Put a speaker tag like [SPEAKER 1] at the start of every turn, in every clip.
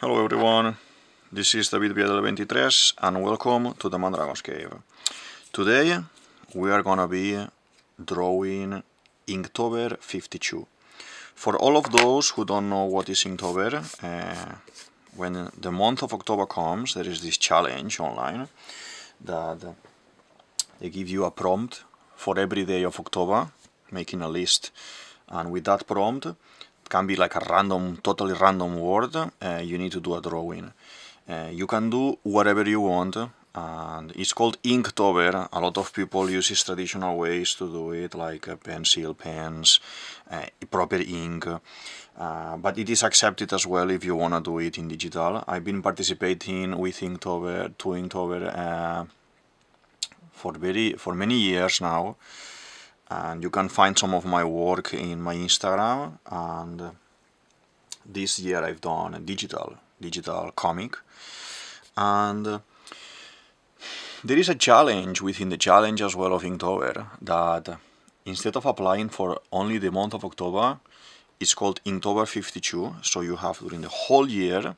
[SPEAKER 1] Hello everyone, this is DavidViadel23 and welcome to the Mandragon's Cave. Today we are gonna be drawing Inktober52. For all of those who don't know what is Inktober, when the month of October comes, there is this challenge online that they give you a prompt for every day of October, making a list, and with that prompt, it can be like a random, totally random word, you need to do a drawing. You can do whatever you want, and it's called Inktober. A lot of people use traditional ways to do it, like pencil, pens, proper ink, but it is accepted as well if you want to do it in digital. I've been participating with Inktober for many years now, and you can find some of my work in my Instagram. And this year I've done a digital comic, and there is a challenge within the challenge as well of Inktober, that instead of applying for only the month of October, it's called Inktober52. So you have during the whole year,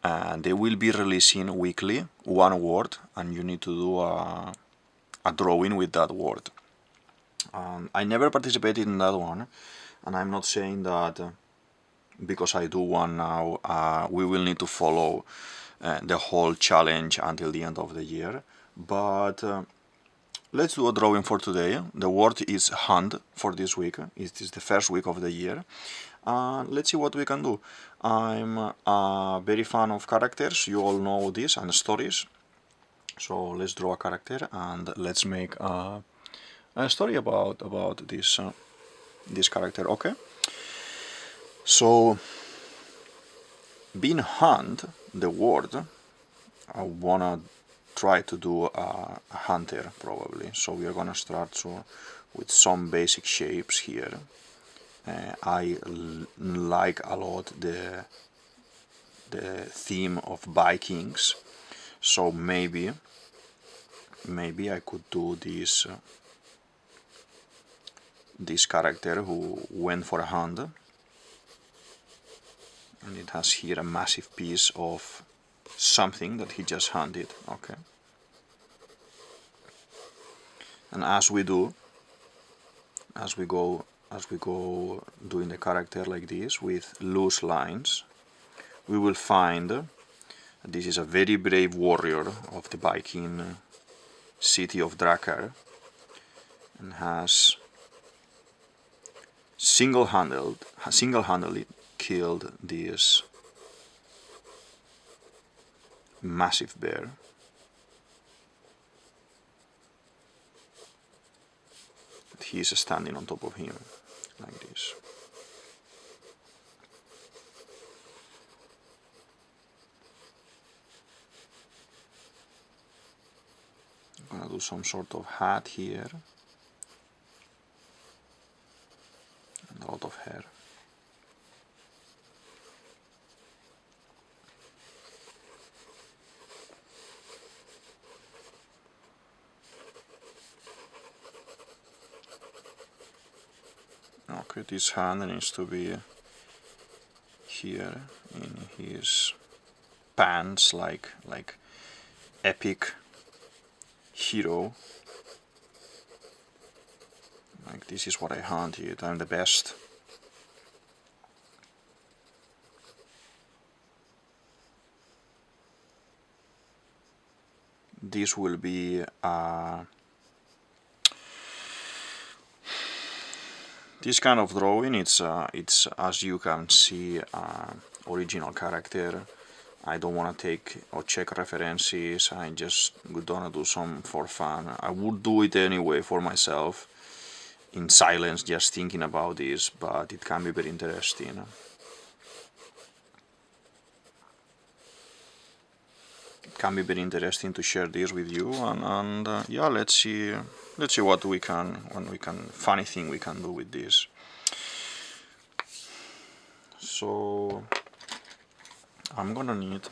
[SPEAKER 1] and they will be releasing weekly one word, and you need to do a drawing with that word. I never participated in that one, and I'm not saying that because I do one now we will need to follow the whole challenge until the end of the year, but let's do a drawing for today. The word is hand for this week. It is the first week of the year. Let's see what we can do. I'm a very fan of characters, you all know this, and stories. So let's draw a character and let's make a story about this character. Okay. So being hand, the word, I wanna try to do a hunter probably. So we are gonna start with some basic shapes here. I like a lot the theme of Vikings, so maybe I could do this character who went for a hunt, and it has here a massive piece of something that he just hunted. Okay, and as we go doing the character like this with loose lines, we will find that this is a very brave warrior of the Viking city of Drakkar, and has single-handedly killed this massive bear. He is standing on top of him like this. I'm gonna do some sort of hat here and a lot of hair. Okay, this hand needs to be here in his pants, like epic hero. Like, this is what I hunted, I'm the best. This will be this kind of drawing. It's as you can see, original character. I don't want to take or check references. I just gonna do some for fun. I would do it anyway for myself in silence, just thinking about this, but it can be very interesting. It can be very interesting to share this with you, and yeah, let's see what we can funny thing we can do with this. So I'm gonna need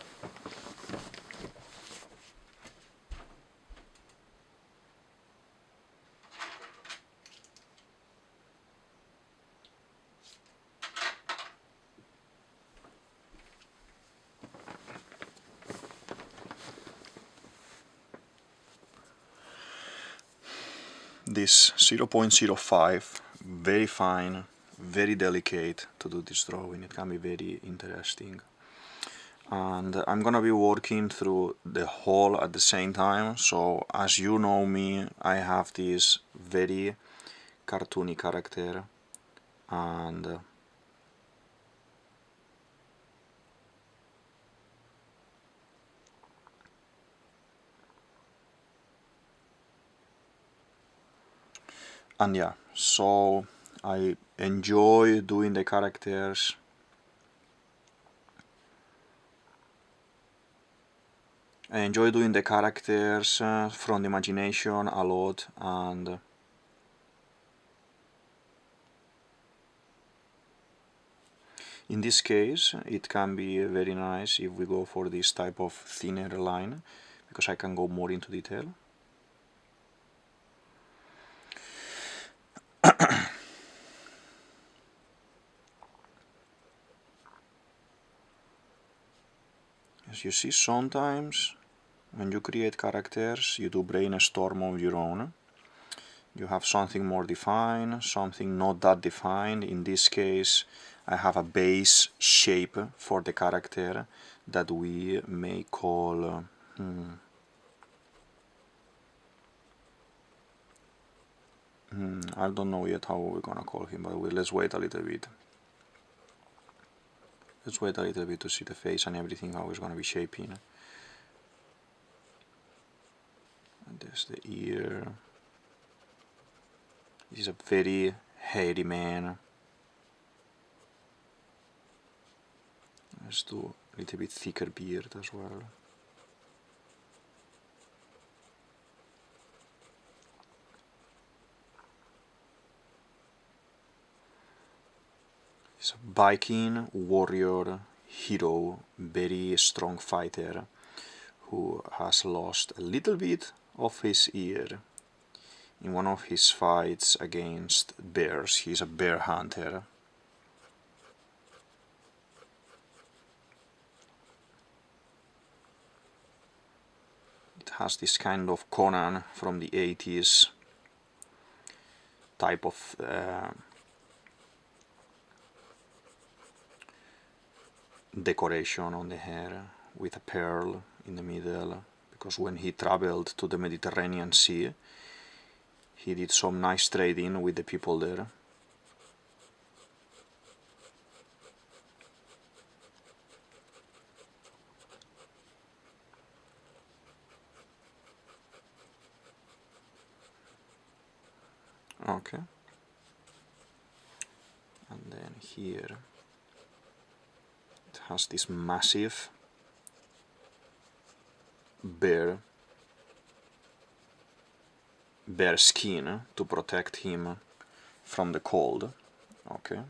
[SPEAKER 1] this 0.05, very fine, very delicate to do this drawing. It can be very interesting. And I'm gonna be working through the whole at the same time. So as you know me, I have this very cartoony character, and yeah, so I enjoy doing the characters. I enjoy doing the characters from the imagination a lot, and in this case it can be very nice if we go for this type of thinner line, because I can go more into detail. As you see, sometimes when you create characters you do brainstorm of your own. You have something more defined, something not that defined. In this case I have a base shape for the character that we may call I don't know yet how we're gonna call him, but let's wait a little bit. Let's wait a little bit to see the face and everything, how it's gonna be shaping. And there's the ear. He's a very hairy man. Let's do a little bit thicker beard as well. He's a Viking warrior hero, very strong fighter, who has lost a little bit of his ear in one of his fights against bears. He's a bear hunter. It has this kind of Conan from the 80s type of decoration on the hair, with a pearl in the middle, because when he traveled to the Mediterranean Sea he did some nice trading with the people there. Okay, and then here it has this massive bear skin to protect him from the cold. Okay,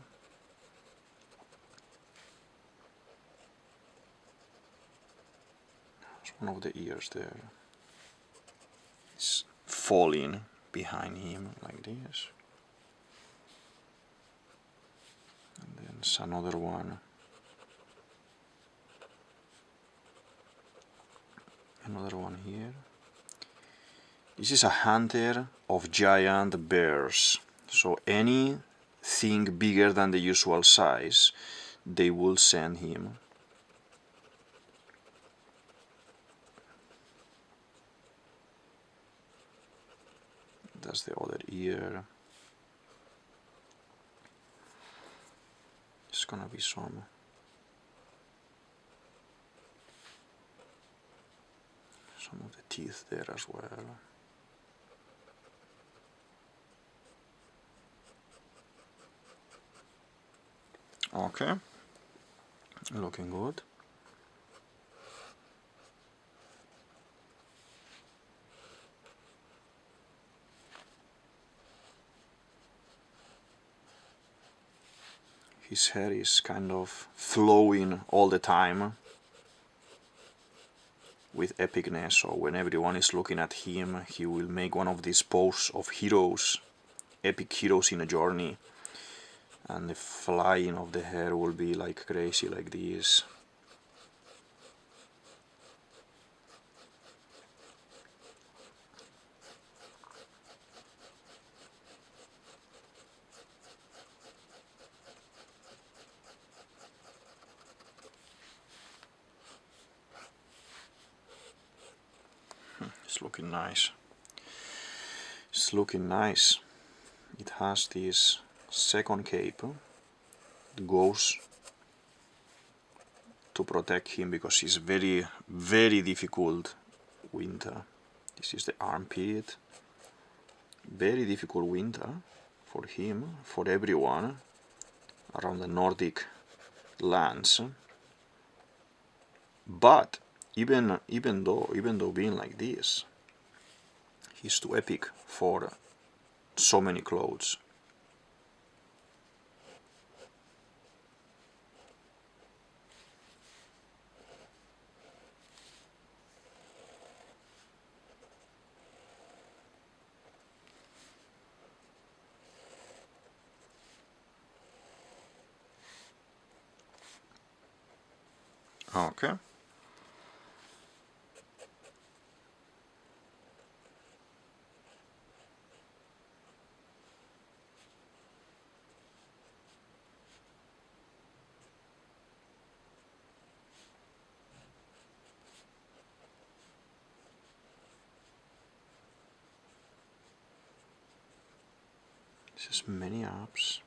[SPEAKER 1] there's one of the ears there. It's falling behind him like this, and then there's another one, here. This is a hunter of giant bears, so anything bigger than the usual size they will send him. That's the other ear. It's gonna be some of the teeth there as well. Okay, looking good. His hair is kind of flowing all the time with epicness, so when everyone is looking at him he will make one of these poses of heroes, epic heroes in a journey, and the flying of the hair will be like crazy, like this. It's looking nice. It's looking nice. It has this second cape. It goes to protect him because he's very, very difficult winter. This is the armpit. Very difficult winter for him, for everyone around the Nordic lands. But even though being like this, he's too epic for so many clothes. Okay. This is many apps.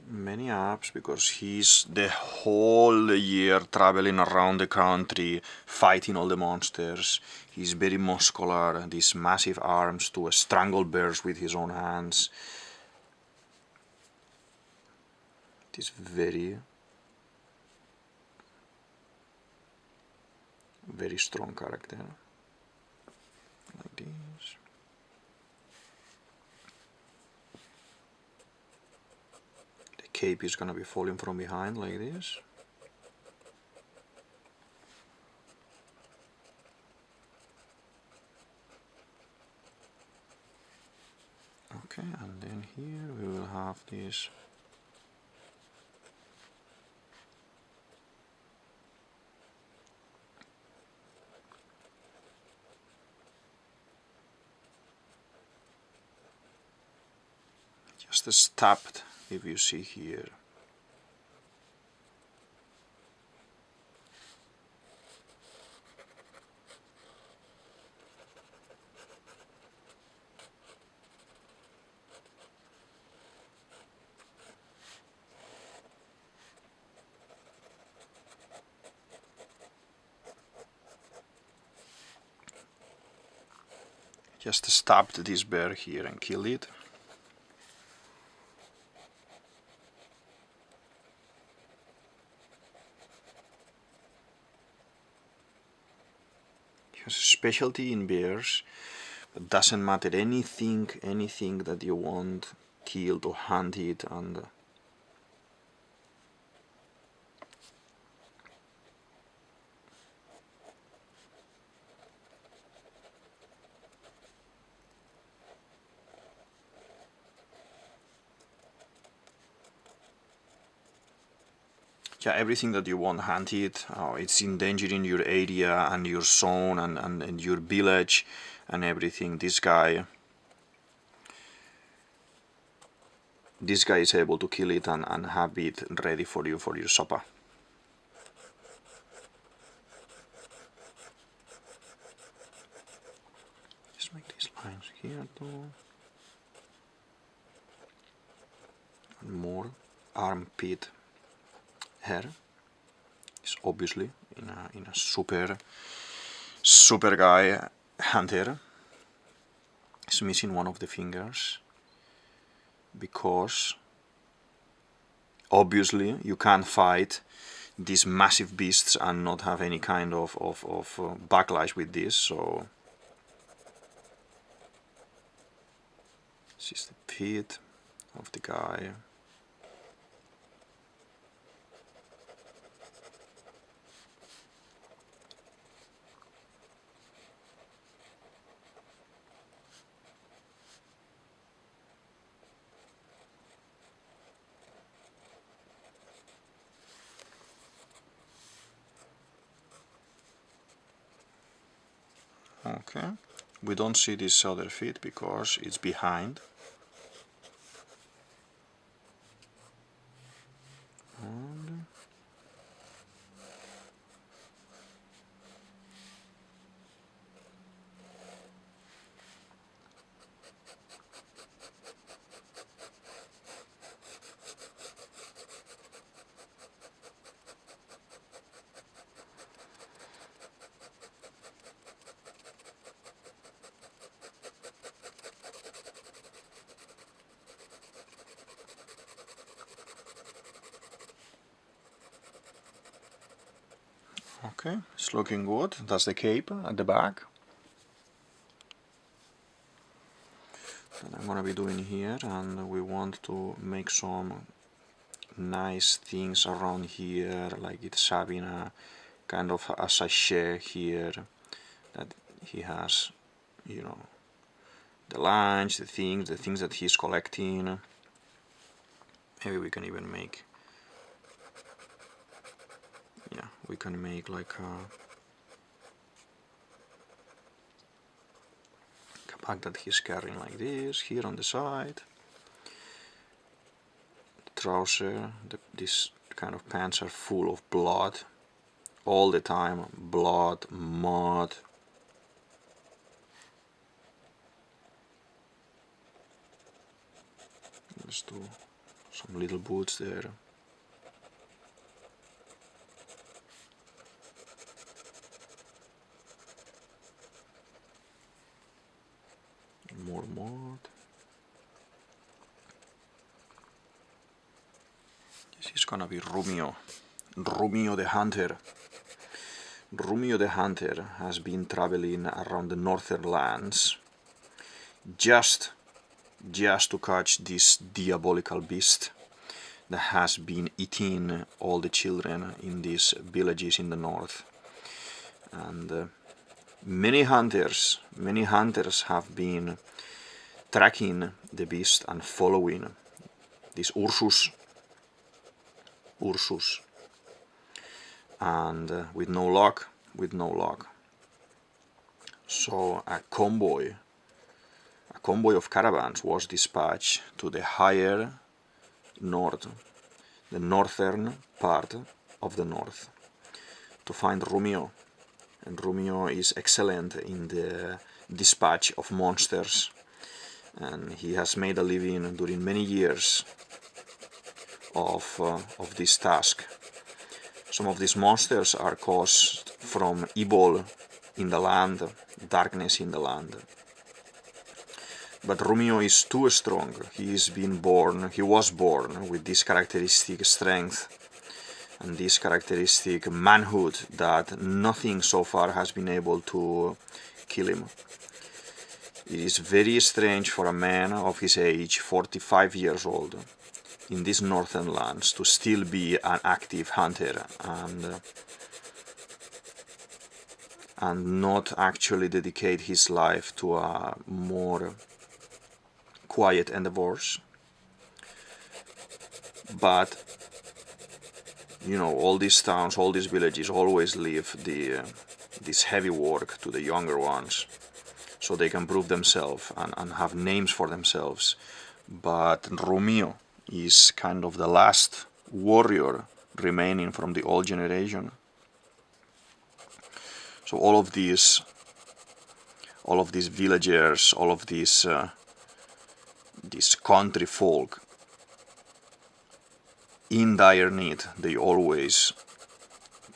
[SPEAKER 1] Many apps because he's the whole year traveling around the country fighting all the monsters. He's very muscular, these massive arms to strangle bears with his own hands. This very strong character. Like this. Cape is gonna be falling from behind like this. Okay, and then here we will have this just stabbed, if you see here. Just stabbed this bear here and killed it. He has a specialty in bears, but doesn't matter anything that you want killed or hunted, and yeah, everything that you want hunted, it's endangering your area and your zone and your village and everything. This guy is able to kill it and have it ready for you for your supper. Just make these lines here too. And more armpit hair. Is obviously in a super guy hunter. Is missing one of the fingers because obviously you can't fight these massive beasts and not have any kind of backlash with this. So this is the feet of the guy. Okay, we don't see this other feet because it's behind. And Okay, it's looking good. That's the cape at the back. That I'm gonna be doing here, and we want to make some nice things around here, like it's having a kind of a sachet here that he has, you know, the lunch, the things that he's collecting. Maybe we can even make, yeah, we can make like a bag that he's carrying like this here on the side. The trouser, this kind of pants are full of blood all the time, blood, mud. Let's do some little boots there. More mud. This is gonna be Rumio. Rumio the Hunter. Rumio the Hunter has been traveling around the northern lands just to catch this diabolical beast that has been eating all the children in these villages in the north. And many hunters have been tracking the beast and following this ursus, and with no luck. So a convoy of caravans was dispatched to the higher north, the northern part of the north, to find Rumio. And Rumio is excellent in the dispatch of monsters, and he has made a living during many years of this task. Some of these monsters are caused from evil in the land, darkness in the land. But Rumio is too strong. He was born with this characteristic strength and this characteristic manhood that nothing so far has been able to kill him. It is very strange for a man of his age, 45 years old, in these northern lands, to still be an active hunter and not actually dedicate his life to a more quiet endeavors. But you know, all these towns, all these villages always leave this heavy work to the younger ones, so they can prove themselves and have names for themselves. But Rumio is kind of the last warrior remaining from the old generation. So all of these villagers, all of these country folk in dire need, they always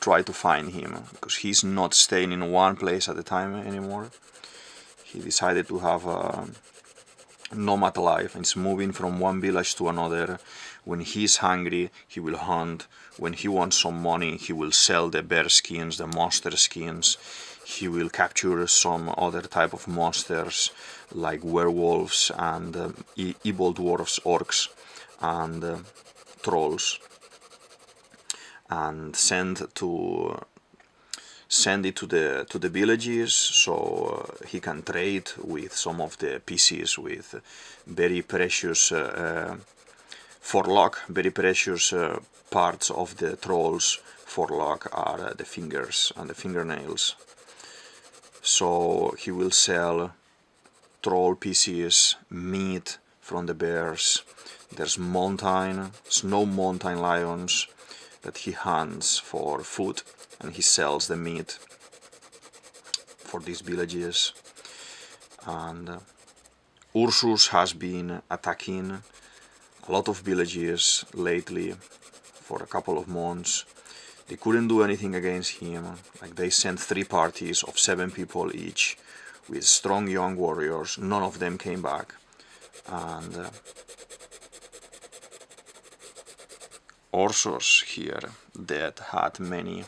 [SPEAKER 1] try to find him, because he's not staying in one place at a time anymore. He decided to have a nomad life, and is moving from one village to another. When he's hungry, he will hunt. When he wants some money, he will sell the bear skins, the monster skins. He will capture some other type of monsters like werewolves and evil dwarves, orcs, and trolls, and send it to the villages, so he can trade with some of the pieces with very precious for luck. Very precious parts of the trolls for luck are the fingers and the fingernails. So he will sell troll pieces, meat from the bears. There's snow mountain lions that he hunts for food, and he sells the meat for these villages. And Ursus has been attacking a lot of villages lately for a couple of months. They couldn't do anything against him. Like, they sent 3 parties of 7 people each with strong young warriors. None of them came back. And Ursus here that had many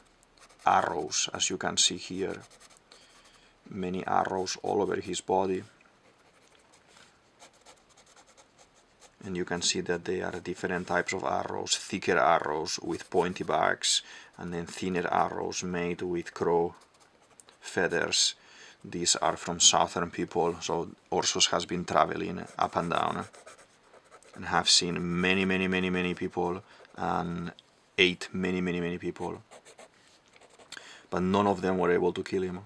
[SPEAKER 1] arrows, as you can see here. Many arrows all over his body. And you can see that they are different types of arrows, thicker arrows with pointy backs, and then thinner arrows made with crow feathers. These are from southern people, so Ursus has been traveling up and down and have seen many people and ate many people, but none of them were able to kill him.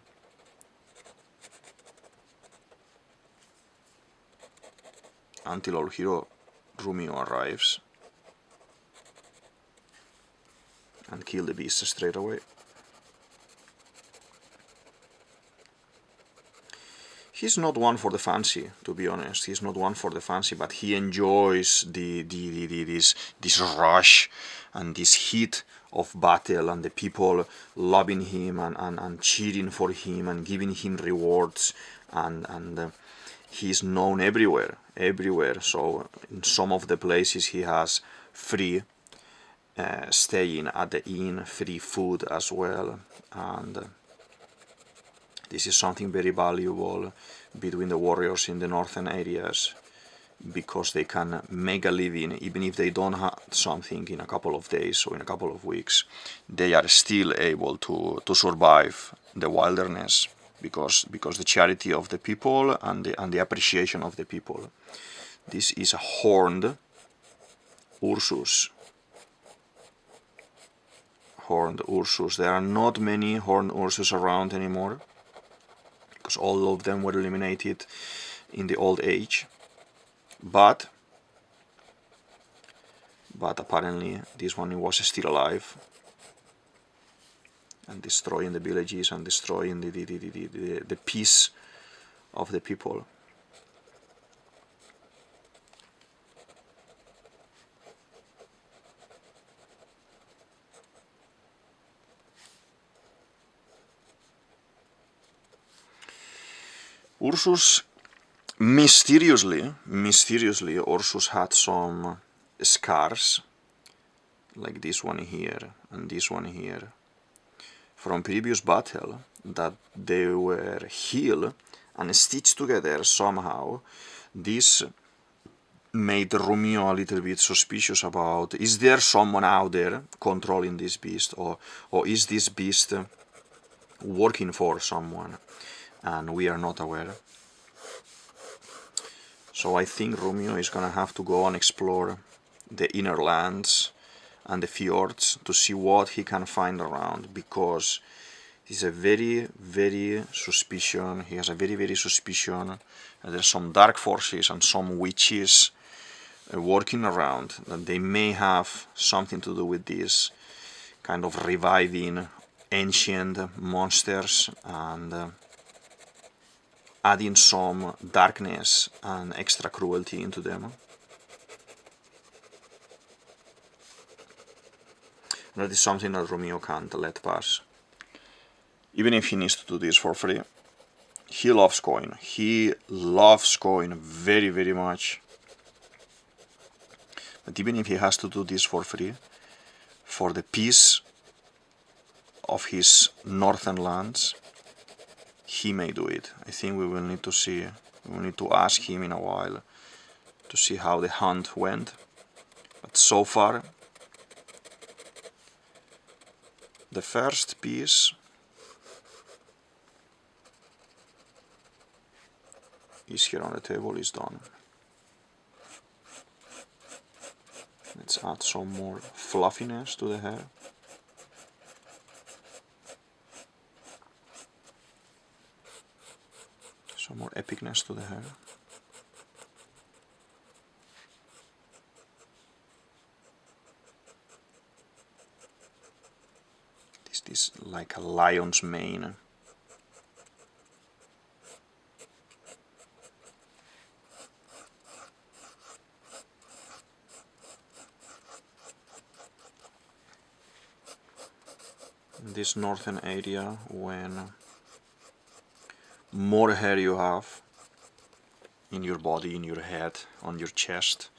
[SPEAKER 1] Until our hero Rumio arrives and kill the beast straight away. He's not one for the fancy, to be honest. He's not one for the fancy, but he enjoys this rush and this heat of battle, and the people loving him and cheering for him and giving him rewards, and he's known everywhere. So in some of the places he has free staying at the inn, free food as well, and this is something very valuable between the warriors in the northern areas, because they can make a living even if they don't have something in a couple of days or in a couple of weeks. They are still able to survive the wilderness because the charity of the people and the appreciation of the people. This is a horned ursus. Horned ursus. There are not many horned ursus around anymore, because all of them were eliminated in the old age, but apparently this one was still alive and destroying the villages and destroying the peace of the people. Ursus, mysteriously, Ursus had some scars, like this one here and this one here, from previous battle, that they were healed and stitched together somehow. This made Rumio a little bit suspicious about, is there someone out there controlling this beast, or is this beast working for someone and we are not aware? So I think Rumio is gonna have to go and explore the inner lands and the fjords to see what he can find around, because he's a very suspicion. He has a very suspicion. There's some dark forces and some witches working around, that they may have something to do with this, kind of reviving ancient monsters and adding some darkness and extra cruelty into them. That is something that Rumio can't let pass. Even if he needs to do this for free. He loves coin. He loves coin very much. But even if he has to do this for free, for the peace of his northern lands, he may do it. I think we will need to see. We will need to ask him in a while to see how the hunt went. But so far, the first piece is here on the table, is done. Let's add some more fluffiness to the hair. Some more epicness to the hair. This is like a lion's mane. In this northern area, when more hair you have in your body, in your head, on your chest,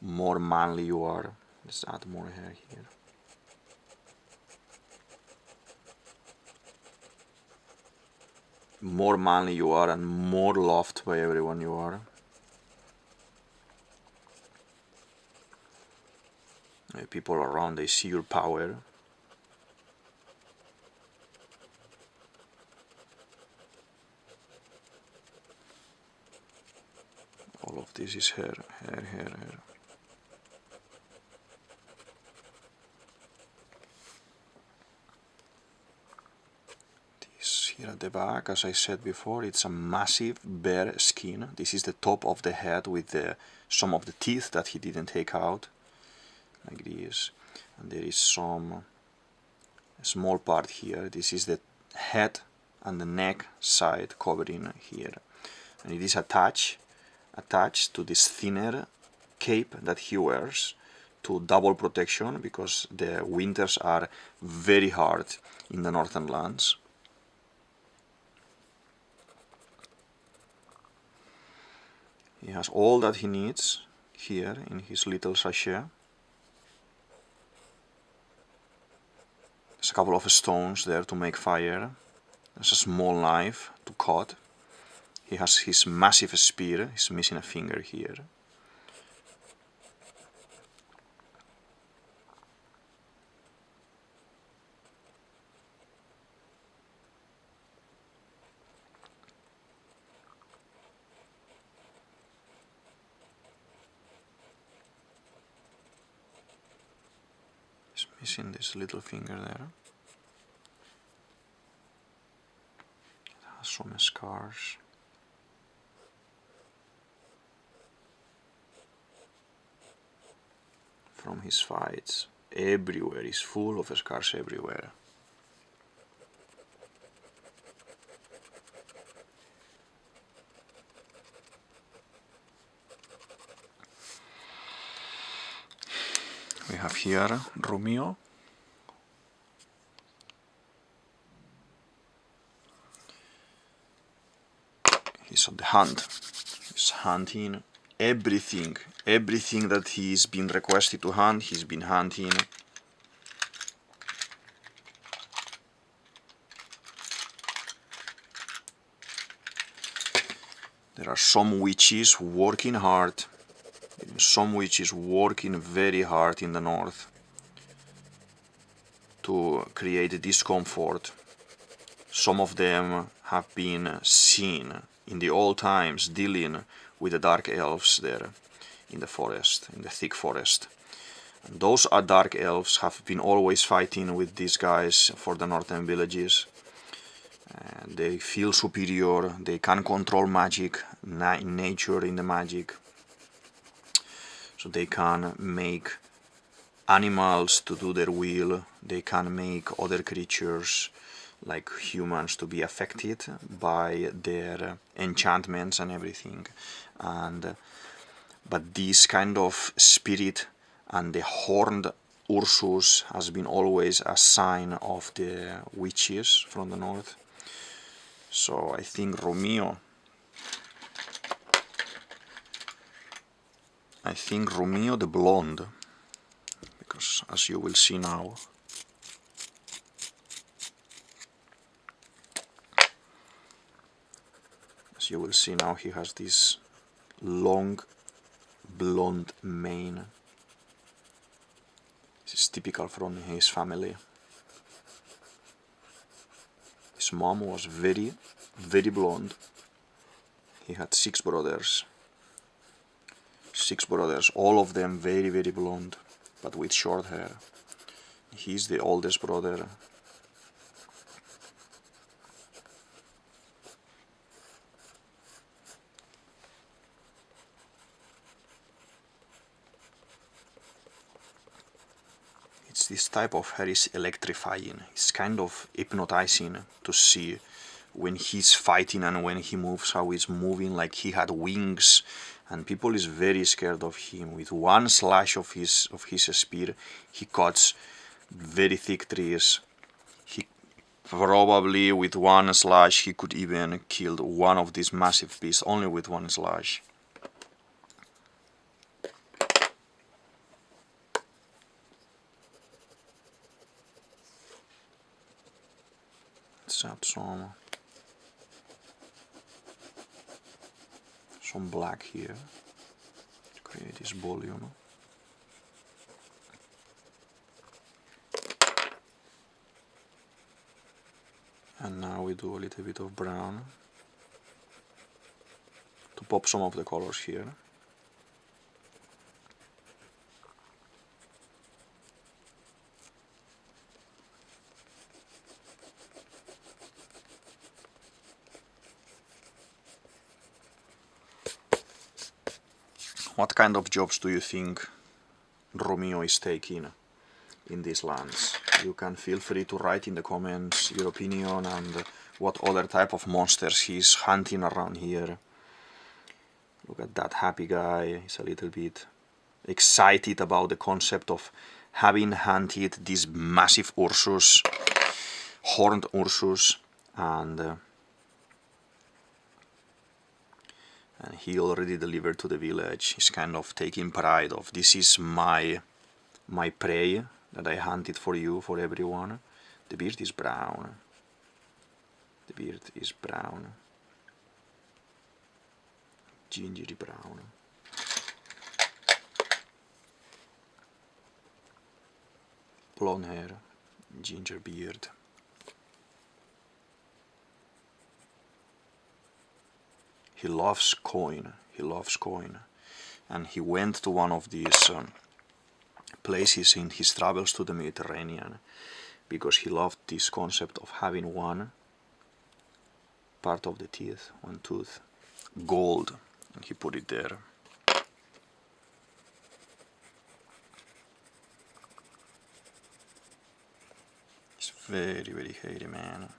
[SPEAKER 1] more manly you are. Let's add more hair here. more manly you are and more loved by everyone you are. People around, they see your power. All of this is hair, hair, hair, hair. This here at the back, as I said before, it's a massive bare skin. This is the top of the head with some of the teeth that he didn't take out, like this. And there is some small part here. This is the head and the neck side covering here. And it is attached to this thinner cape that he wears to double protection, because the winters are very hard in the northern lands. He has all that he needs here in his little sachet. There's a couple of stones there to make fire. There's a small knife to cut. He has his massive spear. He's missing a finger here. He's missing this little finger there. It has some scars. From his fights. Everywhere, he's full of scars everywhere. We have here Rumio. He's on the hunt. He's hunting everything that he's been requested to hunt, he's been hunting. There are some witches working hard, some witches working very hard in the north to create discomfort. Some of them have been seen in the old times dealing with the dark elves there in the forest, in the thick forest. And those dark elves have been always fighting with these guys for the northern villages. They feel superior, they can control magic, in nature, in the magic. So they can make animals to do their will, they can make other creatures like humans to be affected by their enchantments and everything. But this kind of spirit and the horned ursus has been always a sign of the witches from the north. So I think Rumio the blonde, because as you will see now, he has this long blonde mane. This is typical from his family. His mom was very, very blonde. He had 6 brothers. 6 brothers, all of them very, very blonde, but with short hair. He's the oldest brother. This type of hair is electrifying. It's kind of hypnotizing to see when he's fighting and when he moves, how he's moving like he had wings, and people is very scared of him. With one slash of his spear, he cuts very thick trees. He probably with one slash he could even kill one of these massive beasts only with one slash. Let's add some some black here to create this volume. And now we do a little bit of brown to pop some of the colors here. What kind of jobs do you think Rumio is taking in these lands? You can feel free to write in the comments your opinion and what other type of monsters he's hunting around here. Look at that happy guy, he's a little bit excited about the concept of having hunted this massive ursus, horned ursus, and he already delivered to the village. He's kind of taking pride of, this is my prey that I hunted for you, for everyone. The beard is brown. The beard is brown. Gingery brown. Blonde hair, ginger beard. He loves coin, and he went to one of these places in his travels to the Mediterranean because he loved this concept of having one part of the teeth, one tooth, gold, and he put it there. He's very, very hairy man.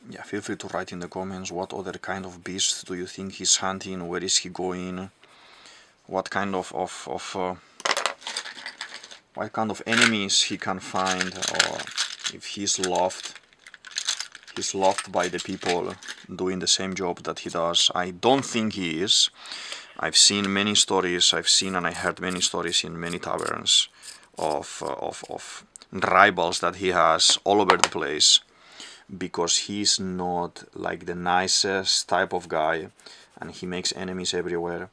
[SPEAKER 1] Yeah, feel free to write in the comments what other kind of beasts do you think he's hunting, where is he going, what kind of enemies he can find, or if he's loved by the people doing the same job that he does. I don't think he is. I've seen many stories, and I heard many stories in many taverns of rivals that he has all over the place, because he's not like the nicest type of guy and he makes enemies everywhere.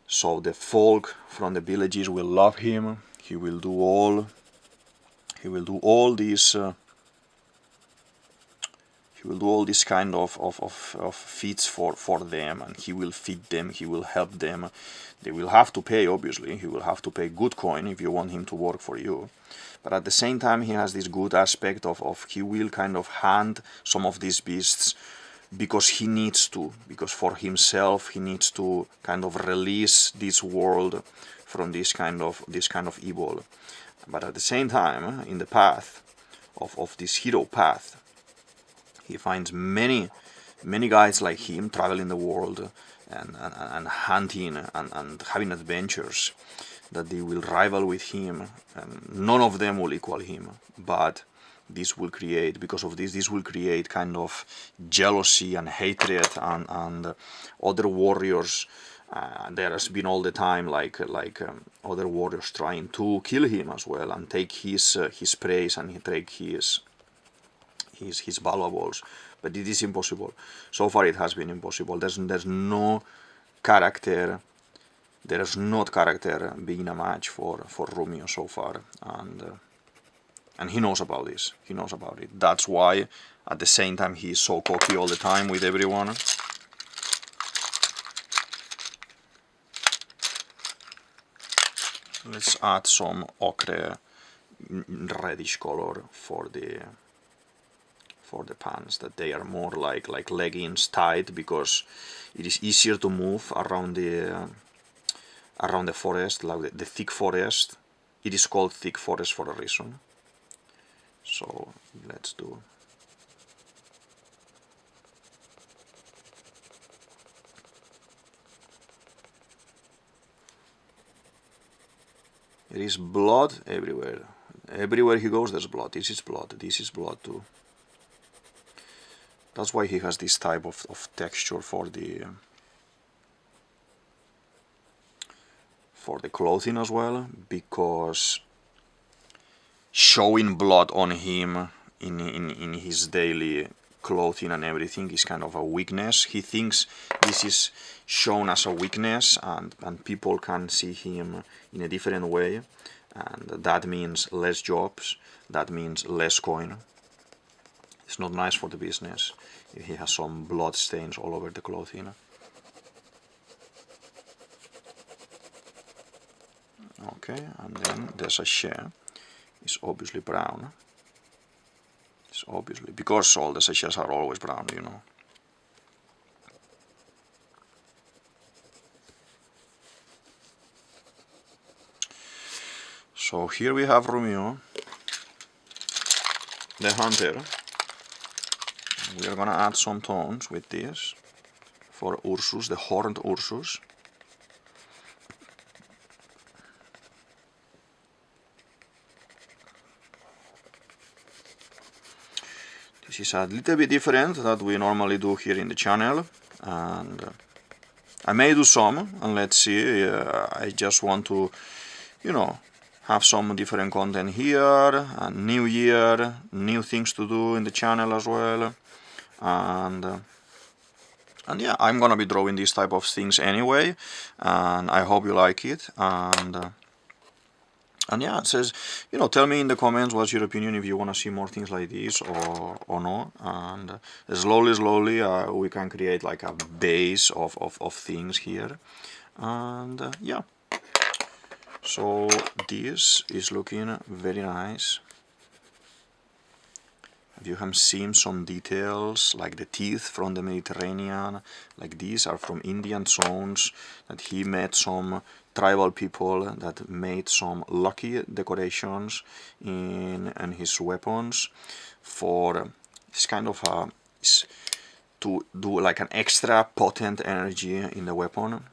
[SPEAKER 1] So the folk from the villages will love him. He will do all these kind of feats for them, and he will feed them, he will help them. They will have to pay, obviously. He will have to pay good coin if you want him to work for you. But at the same time, he has this good aspect of he will kind of hunt some of these beasts because he needs to, because for himself he needs to kind of release this world from this kind of evil. But at the same time, in the path of this hero path, he finds many guys like him traveling the world and hunting and having adventures that they will rival with him, and none of them will equal him. But this will create, because of this will create kind of jealousy and hatred, and other warriors. There has been all the time like other warriors trying to kill him as well and take his praise and take his valuables, but it is impossible. So far it has been impossible. There's no character. There is not character being a match for Rumio so far, and he knows about this. He knows about it. That's why at the same time he is so cocky all the time with everyone. Let's add some ochre reddish color for the pants, that they are more like leggings tight, because it is easier to move around the forest, like the thick forest. It is called thick forest for a reason. So let's do. There is blood everywhere. Everywhere he goes, there's blood. This is blood. This is blood too. That's why he has this type of texture for the clothing as well, because showing blood on him in his daily clothing and everything is kind of a weakness. He thinks this is shown as a weakness, and people can see him in a different way, and that means less jobs, that means less coin. It's not nice for the business if he has some blood stains all over the clothing. Okay, and then the sachet is obviously brown. It's obviously, because all the sachets are always brown, you know. So here we have Rumio, the hunter. We are gonna add some tones with this for Ursus, the horned Ursus. This is a little bit different that we normally do here in the channel, and I may do some, and let's see. I just want to, you know, have some different content here, and new year, new things to do in the channel as well, and yeah, I'm gonna be drawing these type of things anyway, and I hope you like it, and yeah, it says, you know, tell me in the comments what's your opinion, if you want to see more things like this or not, and slowly we can create like a base of things here, and yeah. So this is looking very nice. You have seen some details like the teeth from the Mediterranean, like these are from Indian zones, that he met some tribal people that made some lucky decorations in his weapons for this kind of to do like an extra potent energy in the weapon.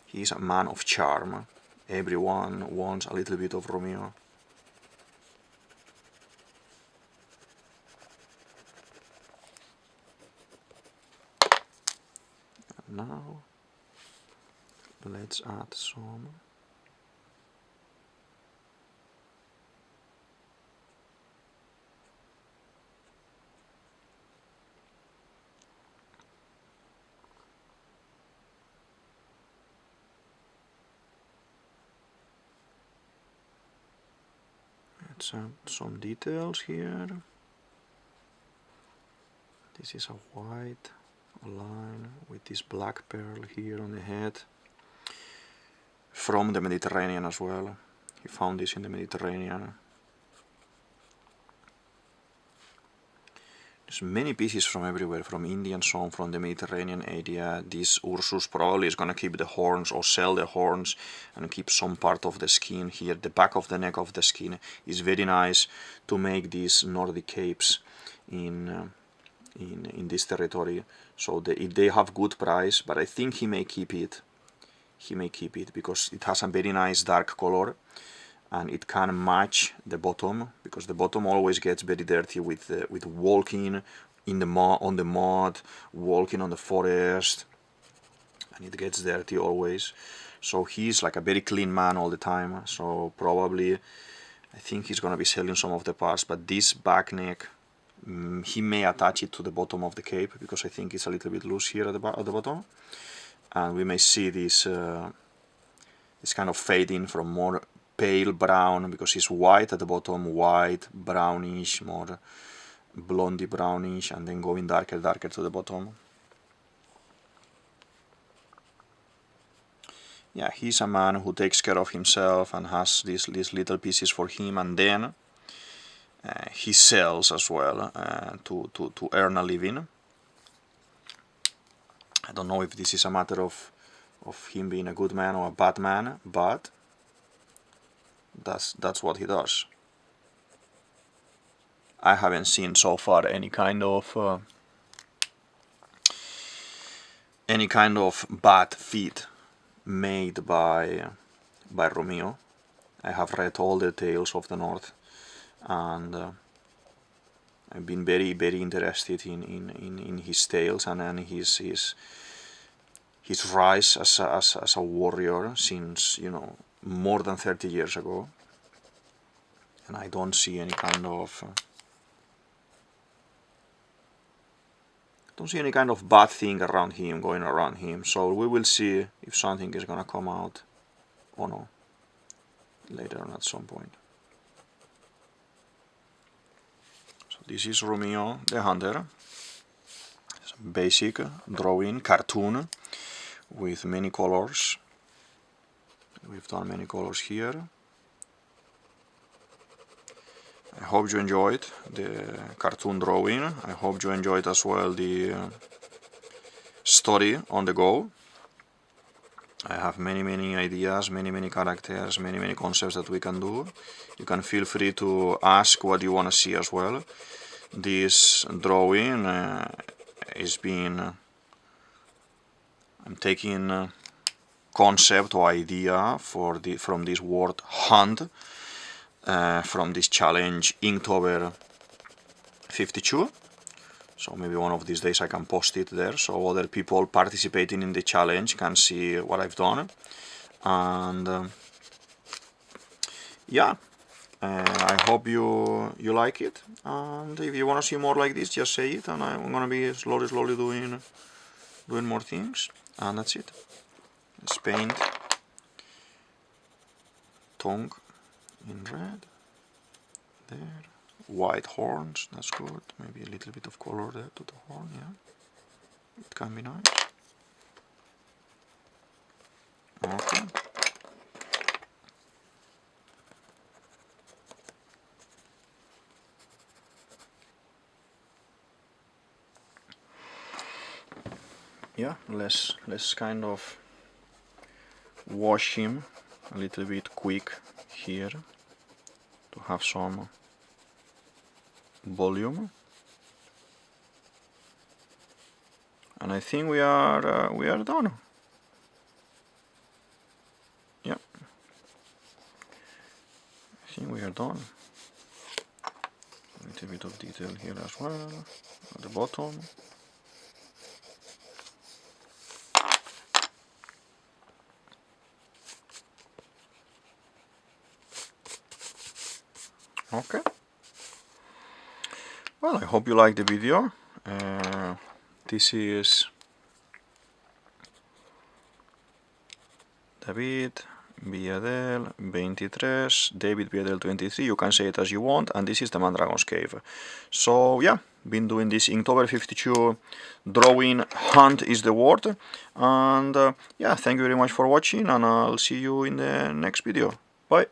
[SPEAKER 1] He's a man of charm. Everyone wants a little bit of Rumio. And now let's add some. Let's add some details here. This is a white line with this black pearl here on the head, from the Mediterranean as well. He found this in the Mediterranean. There's many pieces from everywhere, from Indian zone, from the Mediterranean area. This Ursus probably is gonna keep the horns or sell the horns and keep some part of the skin here. The back of the neck of the skin is very nice to make these Nordic capes in this territory. So they have good price, but I think he may keep it. He may keep it because it has a very nice dark color, and it can match the bottom, because the bottom always gets very dirty with walking in the mud, on the mud, walking on the forest, and it gets dirty always. So he's like a very clean man all the time. So probably, I think he's gonna be selling some of the parts, but this back neck, he may attach it to the bottom of the cape, because I think it's a little bit loose here at the bottom, and we may see this this kind of fading from more pale brown, because it's white at the bottom, white, brownish, more blondie brownish, and then going darker to the bottom. Yeah, he's a man who takes care of himself and has these little pieces for him, and then he sells as well to earn a living. I don't know if this is a matter of him being a good man or a bad man, but that's what he does. I haven't seen so far any kind of bad feat made by Rumio. I have read all the tales of the North, and I've been very interested in his tales and his rise as a warrior since, you know, more than 30 years ago, and I don't see any kind of bad thing around him, going around him. So we will see if something is gonna come out or no later on at some point. So this is Rumio the Hunter. It's a basic drawing cartoon with many colors. We've done many colors here. I hope you enjoyed the cartoon drawing. I hope you enjoyed as well the story on the go. I have many ideas, many characters, many concepts that we can do. You can feel free to ask what you want to see as well. This drawing is being I'm taking concept or idea from this word hunt, from this challenge Inktober52. So maybe one of these days I can post it there so other people participating in the challenge can see what I've done. And yeah, I hope you like it, and if you want to see more like this, just say it, and I'm gonna be slowly doing more things. And that's it. Let's paint tongue in red there. White horns, that's good. Maybe a little bit of color there to the horn, yeah. It can be nice. Okay. Yeah, let's kind of wash him a little bit quick here to have some volume, and I think we are done. Yeah, I think we are done. A little bit of detail here as well at the bottom. Okay. Well, I hope you liked the video. This is DavidViadel23, DavidViadel23, you can say it as you want, and this is the Mandragon's Cave. So yeah, been doing this Inktober52 drawing hunt is the word, and yeah, thank you very much for watching, and I'll see you in the next video. Bye!